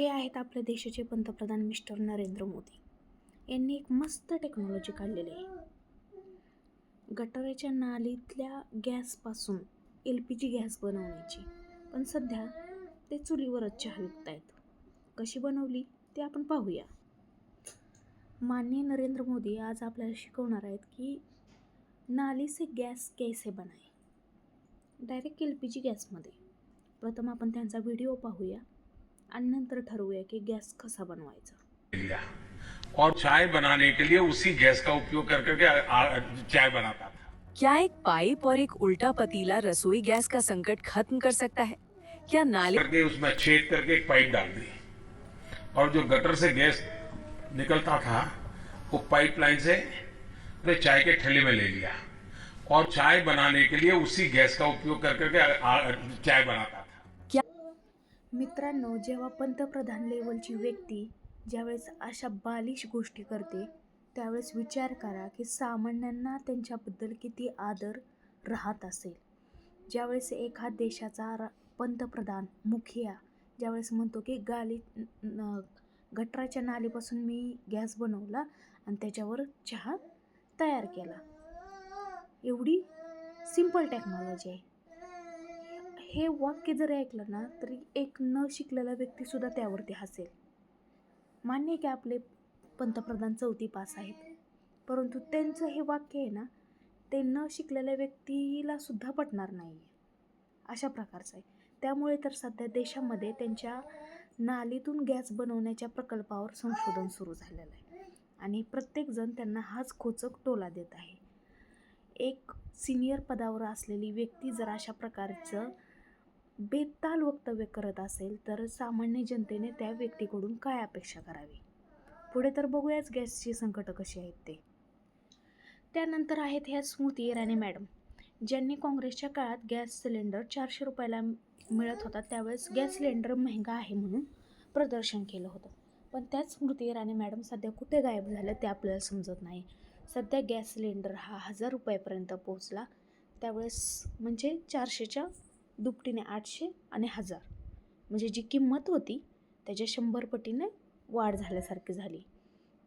हे आहेत आपल्या देशाचे पंतप्रधान मिस्टर नरेंद्र मोदी. यांनी एक मस्त टेक्नॉलॉजी काढलेली आहे. गटाराच्या नालीतल्या गॅसपासून LPG गॅस बनवण्याची. पण सध्या ते चुलीवरच चहा विकतायत. कशी बनवली ते आपण पाहूया. माननीय नरेंद्र मोदी आज आपल्याला शिकवणार आहेत की नाली से गॅस कैसे बनाए, डायरेक्ट LPG गॅसमध्ये. प्रथम आपण त्यांचा व्हिडिओ पाहूया आणि नंतर ठरवूया की गॅस कसा बनवायचा. और चाय बनाने के लिए उसी गैस का उपयोग करके चाय बनाता था। क्या एक पाइप और एक उल्टा पतीला रसोई गैस का संकट खत्म कर सकता है? क्या नाली करके उसमें छेद करके एक पाइप डाल दी और जो गटर से गैस निकलता था वो पाइपलाइन से अपने चाय के ठेले में ले लिया और चाय बनाने के लिए उसी गैस का उपयोग करके चाय बनाता था। मित्रांनो, जेव्हा पंतप्रधान लेवलची व्यक्ती ज्यावेळेस अशा बालिश गोष्टी करते त्यावेळेस विचार करा की सामान्यांना त्यांच्याबद्दल किती आदर राहत असेल. ज्यावेळेस एखाद देशाचा पंतप्रधान मुखिया ज्यावेळेस म्हणतो की गटराच्या नालीपासून मी गॅस बनवला आणि त्याच्यावर चहा तयार केला. एवढी सिंपल टेक्नॉलॉजी आहे. हे वाक्य जर ऐकलं ना तरी एक न शिकलेला व्यक्तीसुद्धा त्यावरती हसेल. मान्य आहे की आपले पंतप्रधान 4थी पास आहेत, परंतु त्यांचं हे वाक्य आहे ना ते न शिकलेल्या व्यक्तीला सुद्धा पटणार नाही आहे. अशा प्रकारचं आहे. त्यामुळे तर सध्या देशामध्ये त्यांच्या नालीतून गॅस बनवण्याच्या प्रकल्पावर संशोधन सुरू झालेलं आहे आणि प्रत्येकजण त्यांना हाच खोचक टोला देत आहे. एक सिनियर पदावर असलेली व्यक्ती जर अशा प्रकारचं बेताल वक्तव्य करत असेल तर सामान्य जनतेने त्या व्यक्तीकडून काय अपेक्षा करावी. पुढे तर बघूयाच गॅसची संकटं कशी आहेत ते. त्यानंतर आहेत ह्या स्मृती इराणी मॅडम, ज्यांनी काँग्रेसच्या काळात गॅस सिलेंडर 400 रुपयाला मिळत होता त्यावेळेस गॅस सिलेंडर महंगा आहे म्हणून प्रदर्शन केलं होतं. पण त्याच स्मृती इराणी मॅडम सध्या कुठे गायब झालं ते आपल्याला समजत नाही. सध्या गॅस सिलेंडर हा 1000 रुपयापर्यंत पोहोचला. त्यावेळेस म्हणजे 400च्या दुपटीने 800 आणि 1000 म्हणजे जी किंमत होती त्याच्या 100 पटीने वाढ झाल्यासारखी झाली.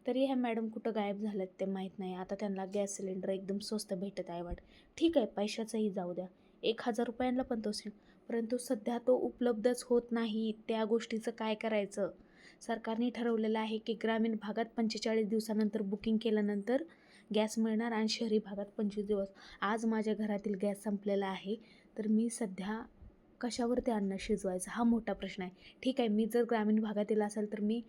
तरी ह्या मॅडम कुठं गायब झाल्यात ते माहीत नाही. आता त्यांना गॅस सिलेंडर एकदम स्वस्त भेटत आहे वाट. ठीक आहे, पैशाचंही जाऊ द्या, 1000 रुपयांना पण तो परंतु सध्या तो उपलब्धच होत नाही. त्या गोष्टीचं काय करायचं. सरकारने ठरवलेलं आहे की ग्रामीण भागात 45 दिवसानंतर बुकिंग केल्यानंतर गॅस मिळणार आणि शहरी भागात 25 दिवस. आज माझ्या घरातील गॅस संपलेला आहे तर मी सध्या कशावरती अन्न शिजवायचं हा मोठा प्रश्न आहे. ठीक आहे, मी जर ग्रामीण भागातील असेल तर मी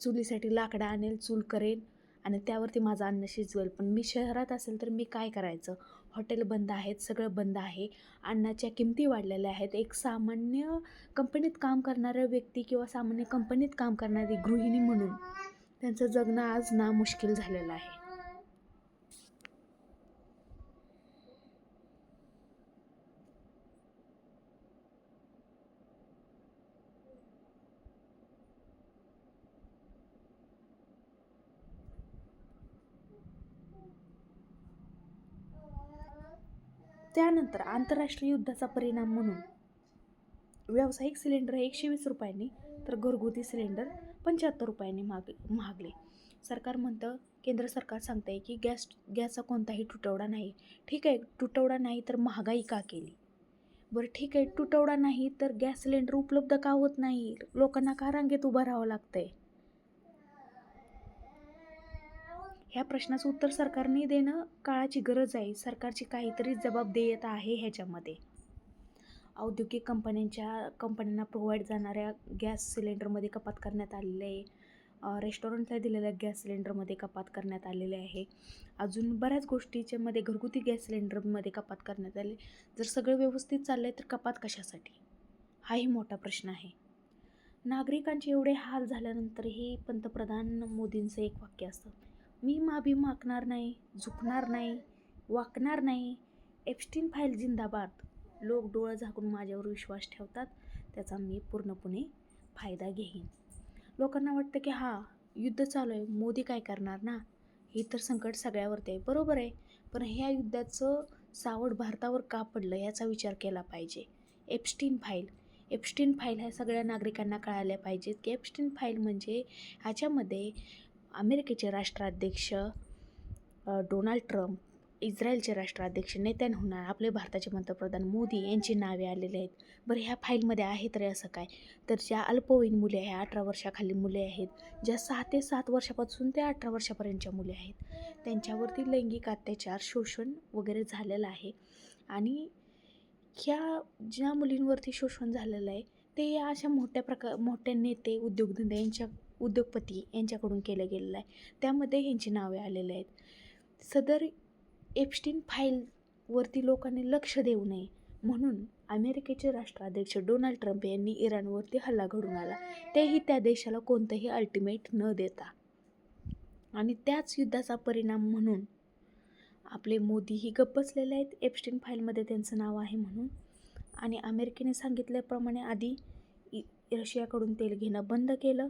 चुलीसाठी लाकडं आणेल, चूल करेन आणि त्यावरती माझं अन्न शिजवेल. पण मी शहरात असेल तर मी काय करायचं. हॉटेल बंद आहेत, सगळं बंद आहे, अन्नाच्या किमती वाढलेल्या आहेत. एक सामान्य कंपनीत काम करणाऱ्या व्यक्ती किंवा सामान्य कंपनीत काम करणारी गृहिणी म्हणून त्यांचं जगणं आज नामुश्किल झालेलं आहे. त्यानंतर आंतरराष्ट्रीय युद्धाचा परिणाम म्हणून व्यावसायिक सिलेंडर हे 120 रुपयांनी तर घरगुती सिलेंडर 75 रुपयांनी महागले. सरकार म्हणतं, केंद्र सरकार सांगतं आहे की गॅसचा कोणताही तुटवडा नाही. ठीक आहे, तुटवडा नाही तर महागाई का केली. बरं ठीक आहे, तुटवडा नाही तर गॅस सिलेंडर उपलब्ध का होत नाही. लोकांना का रांगेत उभं राहावं लागतंय. ह्या प्रश्नाचं उत्तर सरकारने देणं काळाची गरज आहे. सरकारची काहीतरी जबाबदेहीता आहे ह्याच्यामध्ये. औद्योगिक कंपन्यांना प्रोव्हाइड जाणाऱ्या गॅस सिलेंडरमध्ये कपात करण्यात आलेले आहे. रेस्टॉरंटला दिलेल्या गॅस सिलेंडरमध्ये कपात करण्यात आलेले आहे. अजून बऱ्याच गोष्टीच्यामध्ये घरगुती गॅस सिलेंडरमध्ये कपात करण्यात आले. जर सगळं व्यवस्थित चाललं आहे तर कपात कशासाठी हाही मोठा प्रश्न आहे. नागरिकांचे एवढे हाल झाल्यानंतरही पंतप्रधान मोदींचं एक वाक्य असतं, मी माफी मागणार नाही, झुकणार नाही, वाकणार नाही. एप्स्टीन फाईल जिंदाबाद. लोक डोळं झाकून माझ्यावर विश्वास ठेवतात, त्याचा मी पूर्णपणे फायदा घेईन. लोकांना वाटतं की युद्ध चालू आहे, मोदी काय करणार ना, हे तर संकट सगळ्यावरती आहे. बरोबर आहे, पण ह्या युद्धाचं सावट भारतावर का पडलं याचा विचार केला पाहिजे. एप्स्टीन फाईल एप्स्टीन फाईल ह्या सगळ्या नागरिकांना कळायला पाहिजेत की एप्स्टीन फाईल म्हणजे ह्याच्यामध्ये अमेरिकेचे राष्ट्राध्यक्ष डोनाल्ड ट्रम्प, इस्रायलचे राष्ट्राध्यक्ष नेत्यानहू, आपले भारताचे पंतप्रधान मोदी यांची नावे आलेली आहेत. बरं, ह्या फाईलमध्ये आहे तरी असं काय, तर ज्या अल्पवयीन मुले आहे, 18 वर्षाखालील मुले आहेत, ज्या 6 ते 7 वर्षापासून ते 18 वर्षापर्यंतच्या मुले आहेत, त्यांच्यावरती लैंगिक अत्याचार, शोषण वगैरे झालेलं आहे. आणि ह्या ज्या मुलींवरती शोषण झालेलं आहे ते या अशा मोठ्या नेते, उद्योगपती यांच्याकडून केलं गेलेलं आहे. त्यामध्ये ह्यांची नावे आलेली आहेत. सदर एप्स्टीन फाईलवरती लोकांनी लक्ष देऊ नये म्हणून अमेरिकेचे राष्ट्राध्यक्ष डोनाल्ड ट्रम्प यांनी इराणवरती हल्ला घडून आला, तेही त्या देशाला कोणतंही अल्टिमेट न देता. आणि त्याच युद्धाचा परिणाम म्हणून आपले मोदीही गप्प बसलेले आहेत, एप्स्टीन फाईलमध्ये त्यांचं नाव आहे म्हणून. आणि अमेरिकेने सांगितल्याप्रमाणे आधी रशियाकडून तेल घेणं बंद केलं.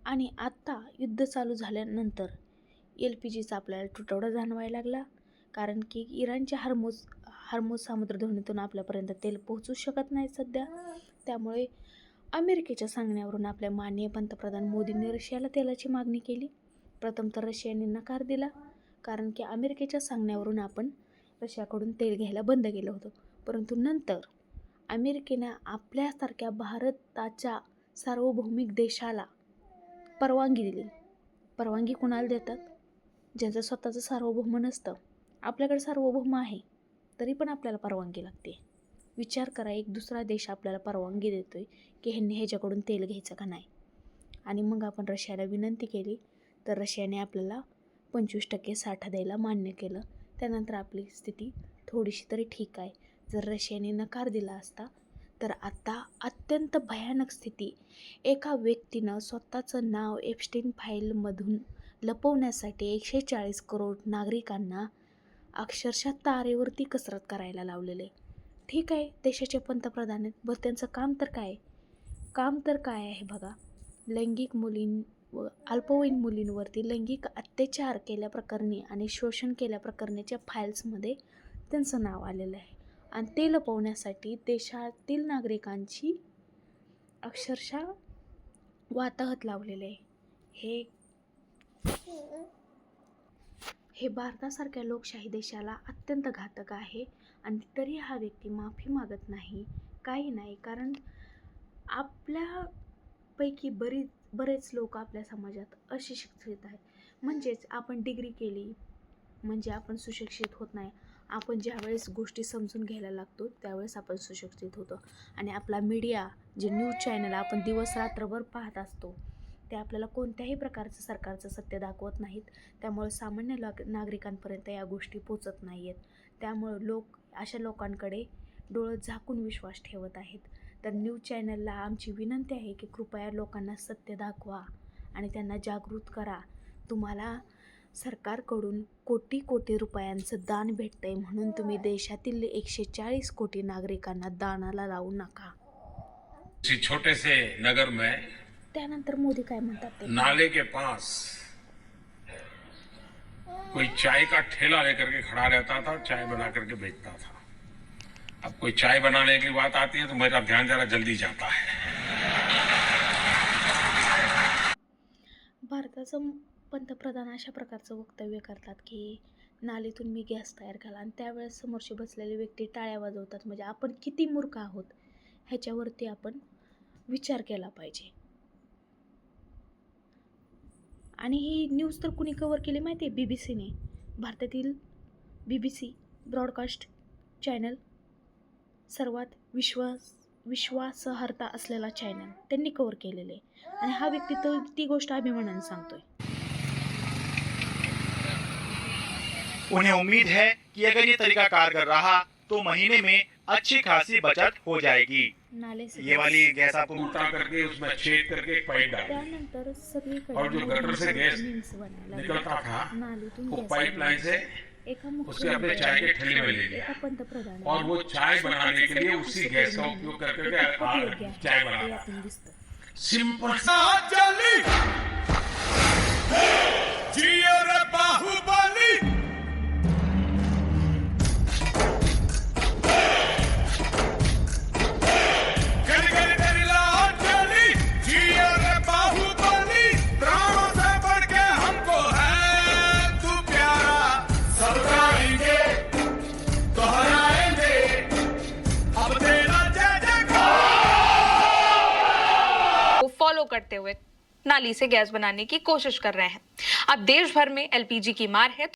आणि आत्ता युद्ध चालू झाल्यानंतर LPGचा आपल्याला तुटवडा जाणवायला लागला, कारण की इराणच्या हर्मुझ सामुद्रधुनीतून आपल्यापर्यंत तेल पोहोचू शकत नाही सध्या. त्यामुळे अमेरिकेच्या सांगण्यावरून आपल्या माननीय पंतप्रधान मोदींनी रशियाला तेलाची मागणी केली. प्रथम तर रशियाने नकार दिला, कारण की अमेरिकेच्या सांगण्यावरून आपण रशियाकडून तेल घ्यायला बंद केलं होतं. परंतु नंतर अमेरिकेनं आपल्यासारख्या भारताच्या सार्वभौमिक देशाला परवानगी दिली. परवानगी कुणाला देतात? ज्यांचं स्वतःचं सार्वभौम नसतं. आपल्याकडे सार्वभौम आहे तरी पण आपल्याला परवानगी लागते. विचार करा, एक दुसरा देश आपल्याला परवानगी देतोय की ह्यांनी ह्याच्याकडून तेल घ्यायचं का नाही. आणि मग आपण रशियाला विनंती केली तर रशियाने आपल्याला 25% साठा द्यायला मान्य केलं. त्यानंतर आपली स्थिती थोडीशी तरी ठीक आहे. जर रशियाने नकार दिला असता तर आता अत्यंत भयानक स्थिती. एका व्यक्तीनं स्वतःचं नाव एप्स्टीन फाईलमधून लपवण्यासाठी 140 करोड नागरिकांना अक्षरशः तारेवरती कसरत करायला लावलेले. ठीक आहे, देशाचे पंतप्रधान आहेत, बस त्यांचं काम तर काय आहे बघा. अल्पवयीन मुलींवरती लैंगिक अत्याचार केल्याप्रकरणी आणि शोषण केल्याप्रकरणीच्या फाईल्समध्ये त्यांचं नाव आलेलं आहे. आणि ते लपवण्यासाठी देशातील नागरिकांची अक्षरशः वाताहत लावलेले आहे. हे भारतासारख्या लोकशाही देशाला अत्यंत घातक आहे. आणि तरी हा व्यक्ती माफी मागत नाही, काही नाही. कारण आपल्यापैकी बरेच लोक आपल्या समाजात अशिक्षित आहेत. म्हणजेच आपण डिग्री केली म्हणजे आपण सुशिक्षित होत नाही. आपण ज्यावेळेस गोष्टी समजून घ्यायला लागतो त्यावेळेस आपण सुशिक्षित होतो. आणि आपला मीडिया, जे न्यूज चॅनल आपण दिवस रात्रभर पाहत असतो, ते आपल्याला कोणत्याही प्रकारचं सरकारचं सत्य दाखवत नाहीत. त्यामुळे सामान्य नागरिकांपर्यंत या गोष्टी पोचत नाही आहेत. त्यामुळे अशा लोकांकडे डोळं झाकून विश्वास ठेवत आहेत. तर न्यूज चॅनलला आमची विनंती आहे की कृपया लोकांना सत्य दाखवा आणि त्यांना जागृत करा. तुम्हाला सरकारकडून कोटी रुपयांचं दान भेटतंय म्हणून तुम्ही देशातील 140 कोटी नागरिकांना दानाला लावू नका. छोटे से नगर में त्यानंतर मोदी काय म्हणतात ते, नाले के पास कोई चाय का ठेला लेकर के खड़ा रहता था, चाय बना करके बेचता था. अब कोई चाय बनाने की बात आती है तो मेरा ध्यान जरा जल्दी जाता है. भारताचं पंतप्रधान अशा प्रकारचं वक्तव्य करतात की नालीतून मी गॅस तयार केला आणि त्यावेळेस समोरची बसलेली व्यक्ती टाळ्या वाजवतात. म्हणजे आपण किती मूर्ख आहोत ह्याच्यावरती आपण विचार केला पाहिजे. आणि ही न्यूज तर कुणी कव्हर केली माहिती आहे? BBCने, भारतातील BBC ब्रॉडकास्ट चॅनल, सर्वात विश्वासार्हता असलेला चॅनल, त्यांनी कव्हर केलेलं आहे. आणि हा व्यक्ती तर ती गोष्ट अभिमानाने सांगतोय. उन्हें उम्मीद है कि अगर ये तरीका कारगर रहा तो महीने में अच्छी खासी बचत हो जाएगी. नाले से ये वाली गैस आपको उल्टा करके उसमें छेद करके एक पाइप डाल दी. त्यानंतर सगळीकडे और जो गटर से गैस memes बनायला लागले. निकलता था नालीतून वो गॅस पाइपलाइन से एका उसके अपने चाय के ठेले में ले एका लिया पंतप्रधान और वो चाय बनाने के लिए उसी गैस का उपयोग करके चाय बनाता था. दिसतं. सिंपल जली जियो रे बाहुबली गली गली फॉलो करते हुए नाली से गैस बनाने की कोशिश कर रहे हैं। अब देश भर में एलपीजी की मार है